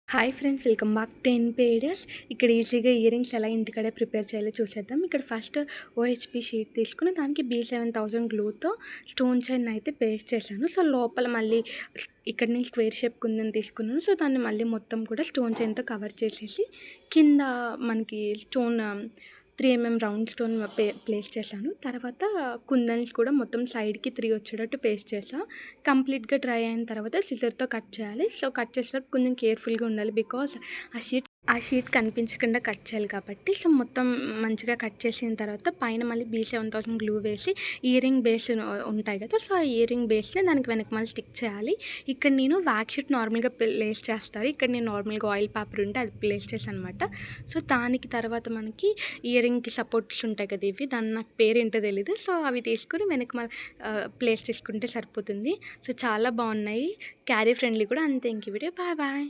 Hi friends, welcome back to ఎన్‌పీడియస్. ఇక్కడ ఈజీగా ఇయర్ రింగ్స్ ఎలా ఇంటికాడే ప్రిపేర్ చేయాలో చూసేద్దాం. ఇక్కడ ఫస్ట్ ఓహెచ్‌పీ షీట్ తీసుకొని దానికి B7000 గ్లూతో స్టోన్ చైన్ అయితే పేస్ట్ చేశాను. సో, లోపల మళ్ళీ ఇక్కడ నేను స్క్వేర్ షేప్ కుందన్ తీసుకున్నాను. సో, దాన్ని మళ్ళీ మొత్తం కూడా స్టోన్ చైన్‌తో కవర్ చేసేసి కింద మనకి stone 3 MM round stone place చేశాను. తర్వాత కుందన్స్ కూడా మొత్తం సైడ్‌కి 3 వచ్చేటట్టు పేస్ట్ చేశా. కంప్లీట్‌గా డ్రై అయిన తర్వాత సిజర్‌తో కట్ చేయాలి. సో, కట్ చేసేటప్పుడు కొంచెం కేర్‌ఫుల్‌గా ఉండాలి. బికాజ్ ఆ షీట్ కనిపించకుండా కట్ చేయాలి కాబట్టి. సో, మొత్తం మంచిగా కట్ చేసిన తర్వాత పైన మళ్ళీ B7000 గ్లూ వేసి ఇయర్ రింగ్ బేస్ ఉంటాయి కదా! సో, ఆ ఇయర్ రింగ్ బేస్‌ని దానికి వెనక మళ్ళీ స్టిక్ చేయాలి. ఇక్కడ నేను వ్యాక్స్ షీట్ నార్మల్‌గా ప్లేస్ చేస్తారు. ఇక్కడ నేను నార్మల్‌గా ఆయిల్ పేపర్ ఉంటే అది ప్లేస్ చేశాననమాట. సో, దానికి తర్వాత మనకి ఇయర్ రింగ్‌కి సపోర్ట్స్ ఉంటాయి కదా! ఇవి నాకు పేరేంటో తెలీదు. సో, అవి తీసుకొని వెనక ప్లేస్ చేసుకుంటే సరిపోతుంది. సో, చాలా బాగున్నాయి. క్యారీ ఫ్రెండ్లీ కూడా అంతే. ఇంక ఈ వీడియో బాయ్ బాయ్.